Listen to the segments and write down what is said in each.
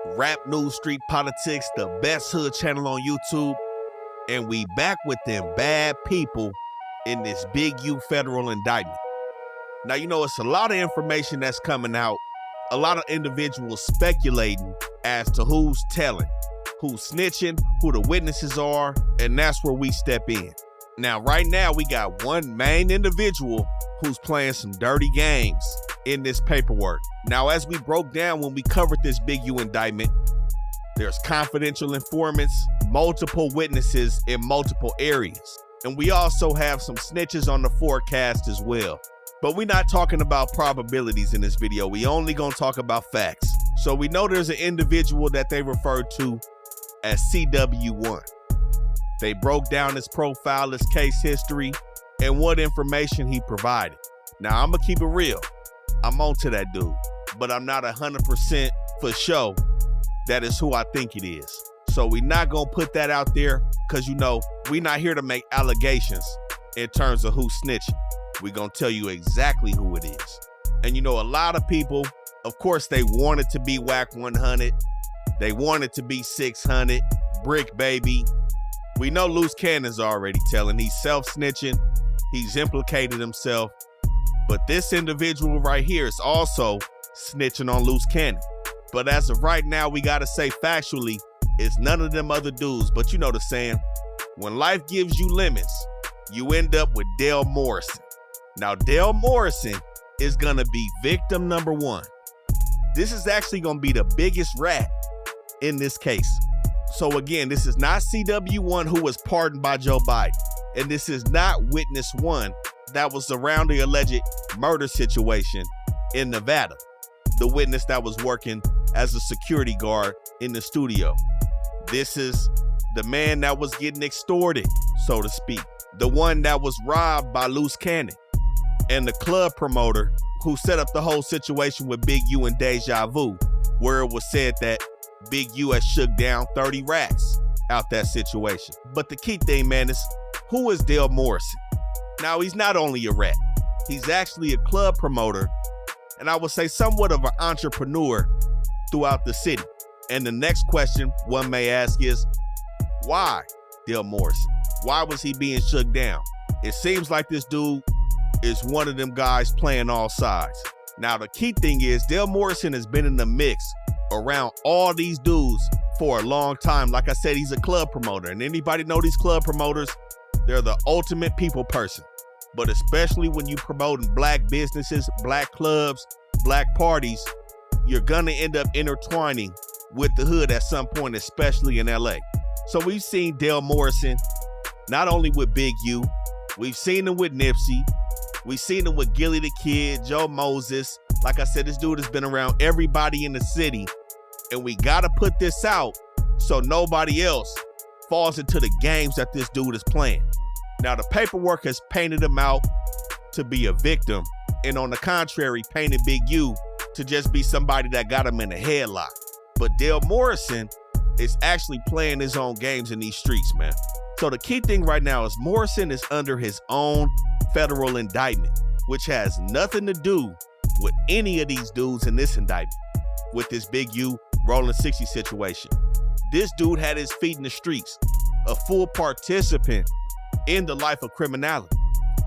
Rap news, street politics, the best hood channel on YouTube. And we back with them bad people in this big U federal indictment. Now, you know, it's a lot of information that's coming out, a lot of individuals speculating as to who's telling, who's snitching, who the witnesses are, and that's where we step in. Now, right now, we got one main individual who's playing some dirty games in this paperwork. Now, as we broke down when we covered this big U indictment, there's confidential informants, multiple witnesses in multiple areas. And we also have some snitches on the forecast as well. But we're not talking about probabilities in this video. We only gonna talk about facts. So we know there's an individual that they refer to as CW1. They broke down his profile, his case history, and what information he provided. Now, I'm gonna keep it real. I'm onto that dude, but I'm not 100% for sure that is who I think it is. So we're not gonna put that out there because, you know, we're not here to make allegations in terms of who's snitching. We're gonna tell you exactly who it is. And you know, a lot of people, of course, they want it to be Wack 100. They want it to be 600, Brick Baby. We know Loose Cannon's already telling. He's self-snitching. He's implicated himself. But this individual right here is also snitching on Loose Cannon. But as of right now, we gotta say factually, it's none of them other dudes. But you know the saying, when life gives you lemons, you end up with Dale Morrison. Now, Dale Morrison is gonna be victim number one. This is actually gonna be the biggest rat in this case. So again, this is not CW1 who was pardoned by Joe Biden. And this is not witness one that was around the alleged murder situation in Nevada. The witness that was working as a security guard in the studio. This is the man that was getting extorted, so to speak. The one that was robbed by Loose Cannon. And the club promoter who set up the whole situation with Big U and Deja Vu, where it was said that Big U has shook down 30 racks out that situation. But the key thing, man, is who is Dale Morrison? Now, he's not only a rat, he's actually a club promoter, and I would say somewhat of an entrepreneur throughout the city. And the next question one may ask is, why Dale Morrison? Why was he being shook down? It seems like this dude is one of them guys playing all sides. Now, the key thing is Dale Morrison has been in the mix around all these dudes for a long time. Like I said, he's a club promoter, and anybody know these club promoters, they're the ultimate people person. But especially when you promoting black businesses, black clubs, black parties, you're gonna end up intertwining with the hood at some point, especially in LA. So we've seen Dale Morrison, not only with Big U, we've seen him with Nipsey, we've seen him with Gilly the Kid, Joe Moses. Like I said, this dude has been around everybody in the city, and we gotta put this out so nobody else falls into the games that this dude is playing. Now, the paperwork has painted him out to be a victim, and on the contrary, painted Big U to just be somebody that got him in a headlock. But Dale Morrison is actually playing his own games in these streets, man. So the key thing right now is Morrison is under his own federal indictment, which has nothing to do with any of these dudes in this indictment, with this Big U Rolling 60 situation. This dude had his feet in the streets, a full participant in the life of criminality.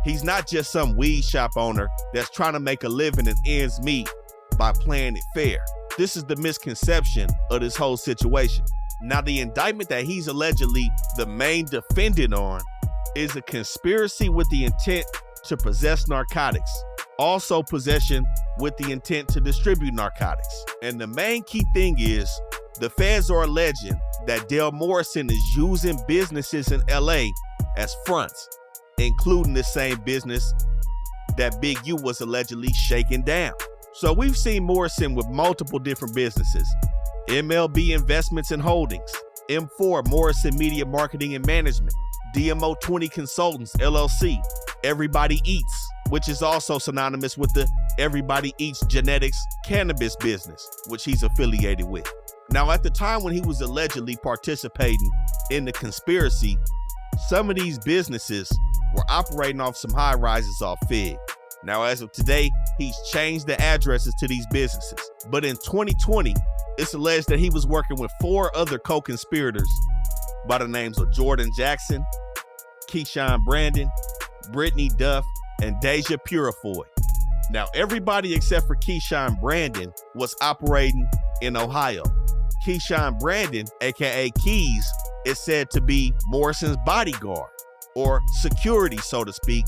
He's not just some weed shop owner that's trying to make a living and ends meet by playing it fair. This is the misconception of this whole situation. Now, the indictment that he's allegedly the main defendant on is a conspiracy with the intent to possess narcotics. Also possession with the intent to distribute narcotics. And the main key thing is the feds are alleging that Dale Morrison is using businesses in LA as fronts, including the same business that Big U was allegedly shaking down. So we've seen Morrison with multiple different businesses: MLB Investments and Holdings, M4 Morrison Media Marketing and Management, DMO 20 Consultants LLC, Everybody Eats, which is also synonymous with the Everybody Eats Genetics cannabis business, which he's affiliated with. Now, at the time when he was allegedly participating in the conspiracy, some of these businesses were operating off some high rises off Fig. Now, as of today, he's changed the addresses to these businesses. But in 2020, It's alleged that he was working with 4 other co-conspirators by the names of Jordan Jackson, Keyshawn Brandon, Brittany Duff, and Deja Purifoy. Now, everybody except for Keyshawn Brandon was operating in Ohio. Keyshawn Brandon, aka Keys, is said to be Morrison's bodyguard, or security, so to speak,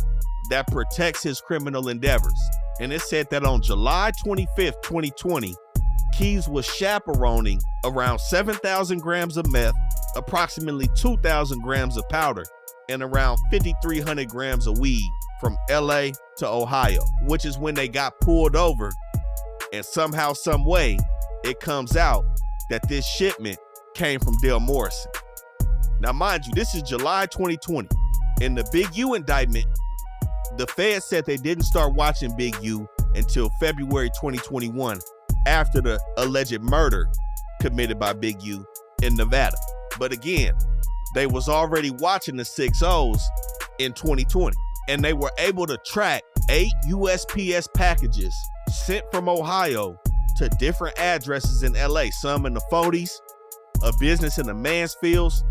that protects his criminal endeavors. And it's said that on July 25th, 2020, Keys was chaperoning around 7,000 grams of meth, approximately 2,000 grams of powder, and around 5,300 grams of weed from LA to Ohio, which is when they got pulled over. And somehow, some way, it comes out that this shipment came from Dale Morrison. Now, mind you, this is July 2020. In the Big U indictment, the feds said they didn't start watching Big U until February 2021, after the alleged murder committed by Big U in Nevada. But again, they was already watching the 6-0s in 2020, and they were able to track 8 USPS packages sent from Ohio to different addresses in LA, some in the 40s, a business in the Mansfields,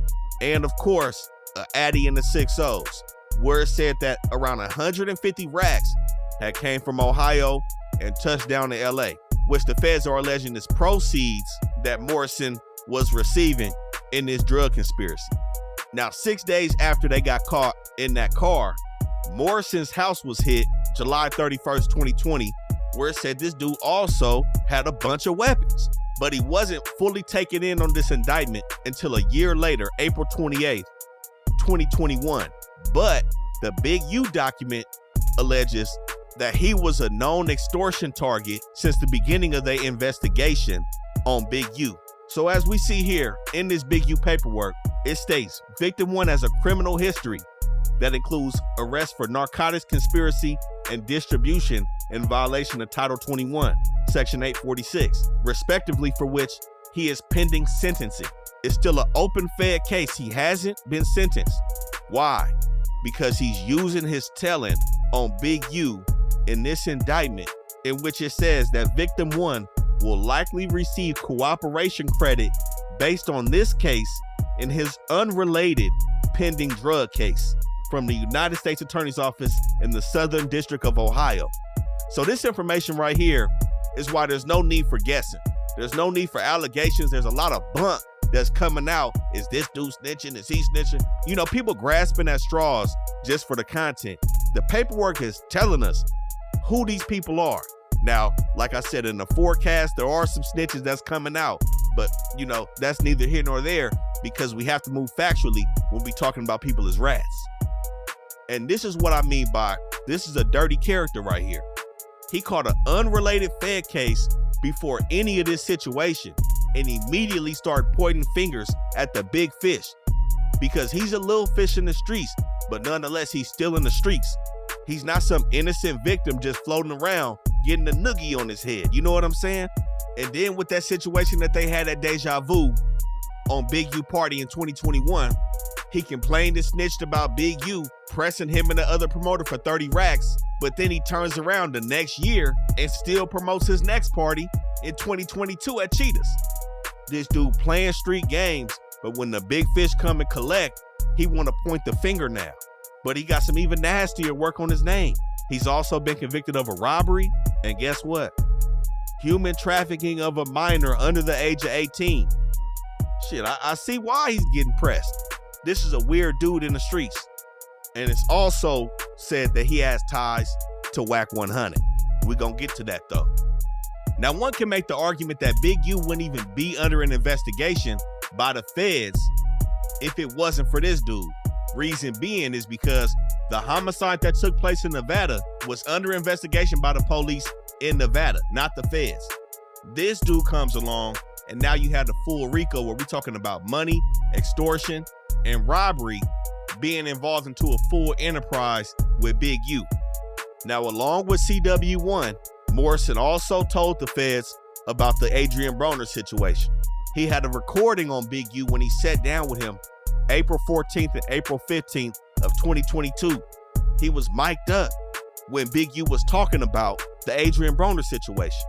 and of course, a Addy in the 6-0s, where it said that around 150 racks had came from Ohio and touched down to LA, which the feds are alleging is proceeds that Morrison was receiving in this drug conspiracy. Now, 6 days after they got caught in that car, Morrison's house was hit July 31st, 2020, where it said this dude also had a bunch of weapons. But he wasn't fully taken in on this indictment until a year later, April 28th, 2021. But the Big U document alleges that he was a known extortion target since the beginning of their investigation on Big U. So as we see here in this Big U paperwork, it states victim 1 has a criminal history that includes arrest for narcotics conspiracy and distribution in violation of Title 21, Section 846, respectively, for which he is pending sentencing. It's still an open Fed case. He hasn't been sentenced. Why? Because he's using his telling on Big U in this indictment, in which it says that victim 1 will likely receive cooperation credit based on this case in his unrelated pending drug case from the United States Attorney's Office in the Southern District of Ohio. So this information right here is why there's no need for guessing. There's no need for allegations. There's a lot of bunk that's coming out. Is this dude snitching? Is he snitching? You know, people grasping at straws just for the content. The paperwork is telling us who these people are. Now, like I said, in the forecast, there are some snitches that's coming out, but you know, that's neither here nor there, because we have to move factually when we talking about people as rats. And this is what I mean by, this is a dirty character right here. He caught an unrelated Fed case before any of this situation and immediately started pointing fingers at the big fish, because he's a little fish in the streets, but nonetheless, he's still in the streets. He's not some innocent victim just floating around getting a noogie on his head. You know what I'm saying? And then with that situation that they had at Deja Vu on Big U Party in 2021, he complained and snitched about Big U pressing him and the other promoter for 30 racks, but then he turns around the next year and still promotes his next party in 2022 at Cheetahs. This dude playing street games, but when the big fish come and collect, he want to point the finger now. But he got some even nastier work on his name. He's also been convicted of a robbery, and guess what? Human trafficking of a minor under the age of 18. Shit, I see why he's getting pressed. This is a weird dude in the streets. And it's also said that he has ties to Wack 100. We're gonna get to that though. Now, one can make the argument that Big U wouldn't even be under an investigation by the feds if it wasn't for this dude. Reason being is because the homicide that took place in Nevada was under investigation by the police in Nevada, not the feds. This dude comes along, and now you have the full RICO, where we're talking about money, extortion, and robbery being involved into a full enterprise with Big U. Now, along with CW1, Morrison also told the feds about the Adrian Broner situation. He had a recording on Big U when he sat down with him April 14th and April 15th of 2022. He was mic'd up when Big U was talking about the Adrian Broner situation.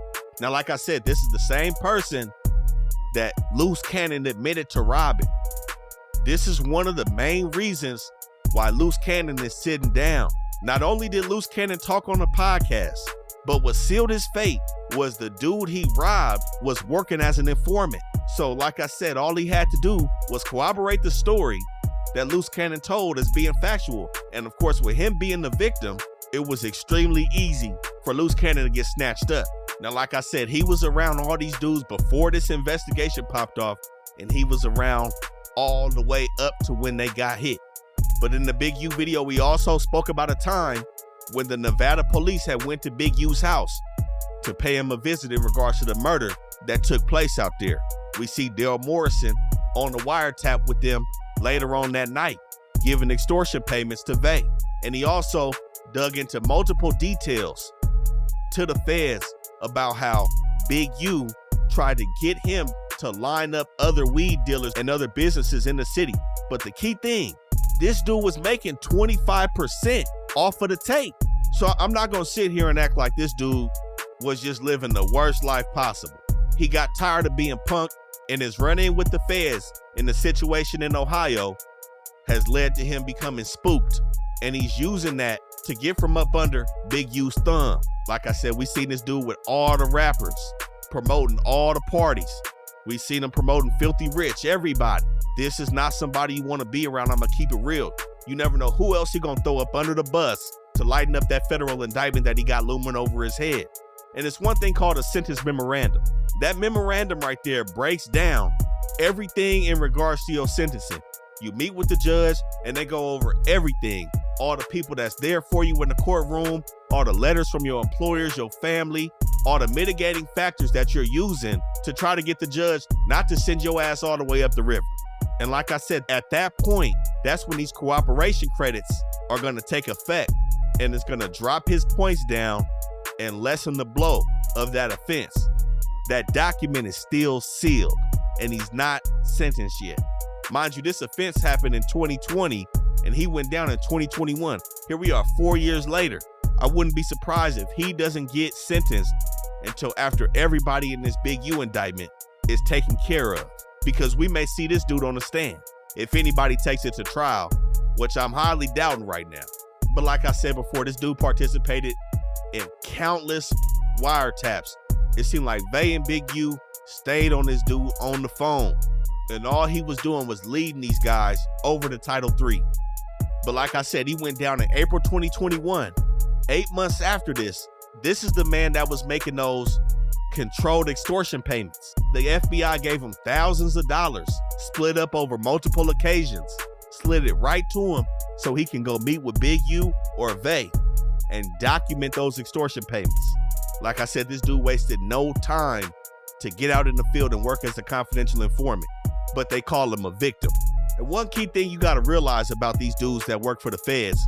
Now, like I said, this is the same person that Loose Cannon admitted to robbing. This is one of the main reasons why Loose Cannon is sitting down. Not only did Loose Cannon talk on the podcast, but what sealed his fate was the dude he robbed was working as an informant. So like I said, all he had to do was corroborate the story that Loose Cannon told as being factual. And of course, with him being the victim, it was extremely easy for Loose Cannon to get snatched up. Now, like I said, he was around all these dudes before this investigation popped off, and he was around all the way up to when they got hit. But in the Big U video, we also spoke about a time when the Nevada police had went to Big U's house to pay him a visit in regards to the murder that took place out there. We see Dale Morrison on the wiretap with them later on that night, giving extortion payments to Vay. And he also dug into multiple details to the feds about how Big U tried to get him to line up other weed dealers and other businesses in the city. But the key thing, this dude was making 25% off of the tape. So I'm not gonna sit here and act like this dude was just living the worst life possible. He got tired of being punked, and his run-in with the feds in the situation in Ohio has led to him becoming spooked. And he's using that to get from up under Big U's thumb. Like I said, we seen this dude with all the rappers, promoting all the parties. We seen him promoting Filthy Rich, everybody. This is not somebody you want to be around. I'm gonna keep it real. You never know who else he gonna throw up under the bus to lighten up that federal indictment that he got looming over his head. And it's one thing called a sentence memorandum. That memorandum right there breaks down everything in regards to your sentencing. You meet with the judge and they go over everything. All the people that's there for you in the courtroom, all the letters from your employers, your family, all the mitigating factors that you're using to try to get the judge not to send your ass all the way up the river. And like I said, at that point, that's when these cooperation credits are gonna take effect, and it's gonna drop his points down and lessen the blow of that offense. That document is still sealed and he's not sentenced yet. Mind you, this offense happened in 2020 and he went down in 2021. Here we are 4 years later. I wouldn't be surprised if he doesn't get sentenced until after everybody in this Big U indictment is taken care of, because we may see this dude on the stand if anybody takes it to trial, which I'm highly doubting right now. But like I said before, this dude participated in countless wiretaps. It seemed like Vay and Big U stayed on this dude on the phone, and all he was doing was leading these guys over to Title III. But like I said, he went down in April 2021. 8 months after this is the man that was making those controlled extortion payments. The FBI gave him thousands of dollars, split up over multiple occasions, slid it right to him so he can go meet with Big U or Vay and document those extortion payments. Like I said, this dude wasted no time to get out in the field and work as a confidential informant, but they call him a victim. And one key thing you gotta realize about these dudes that work for the feds,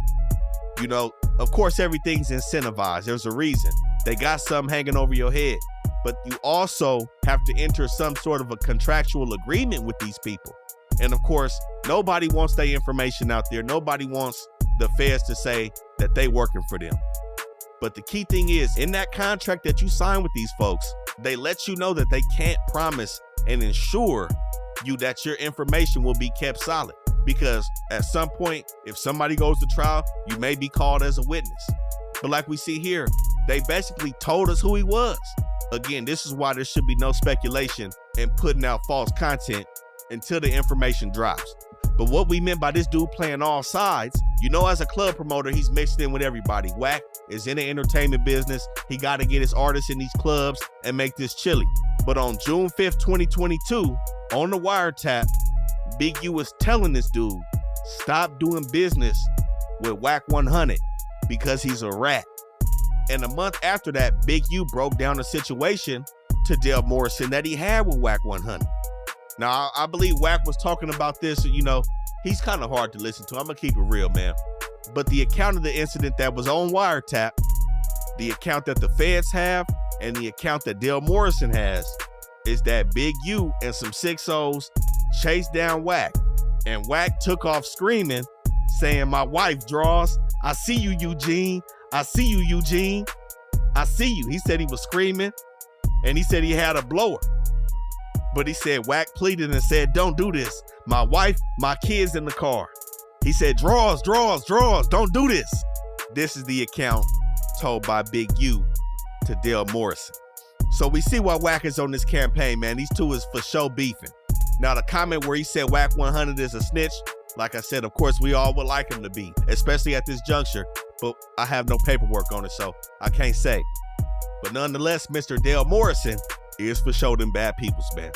you know, of course, everything's incentivized. There's a reason. They got something hanging over your head, but you also have to enter some sort of a contractual agreement with these people. And of course, nobody wants their information out there. Nobody wants the feds to say that they working for them. But the key thing is, in that contract that you sign with these folks, they let you know that they can't promise and ensure you that your information will be kept solid. Because at some point, if somebody goes to trial, you may be called as a witness. But like we see here, they basically told us who he was. Again, this is why there should be no speculation and putting out false content until the information drops. But what we meant by this dude playing all sides, you know, as a club promoter, he's mixed in with everybody. Wack is in the entertainment business. He got to get his artists in these clubs and make this chilly. But on June 5th, 2022, on the wiretap, Big U was telling this dude, stop doing business with Wack 100 because he's a rat. And a month after that, Big U broke down the situation to Dale Morrison that he had with Wack 100. Now, I believe Wack was talking about this, you know, he's kind of hard to listen to. I'm gonna keep it real, man. But the account of the incident that was on wiretap, the account that the feds have, and the account that Dale Morrison has, is that Big U and some 6-0s chased down Wack, and Wack took off screaming, saying, "My wife draws. I see you, Eugene. I see you, Eugene. I see you." He said he was screaming, and he said he had a blower. But he said Wack pleaded and said, don't do this. My wife, my kids in the car. He said, draws, don't do this. This is the account told by Big U to Dale Morrison. So we see why Wack is on this campaign, man. These two is for show beefing. Now the comment where he said Wack 100 is a snitch, like I said, of course we all would like him to be, especially at this juncture, but I have no paperwork on it, so I can't say. But nonetheless, Mr. Dale Morrison is for show them bad peoples, man.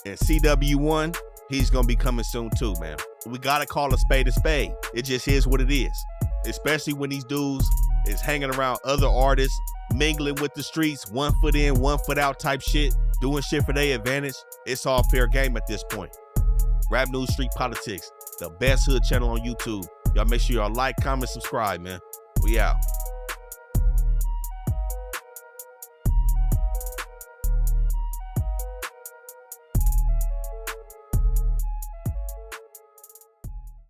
And CW1, he's gonna be coming soon too, man. We gotta call a spade a spade. It just is what it is. Especially when these dudes is hanging around other artists, mingling with the streets, 1 foot in, 1 foot out type shit, doing shit for their advantage. It's all fair game at this point. Rap News Street Politics, the best hood channel on YouTube. Y'all make sure y'all like, comment, subscribe, man. We out.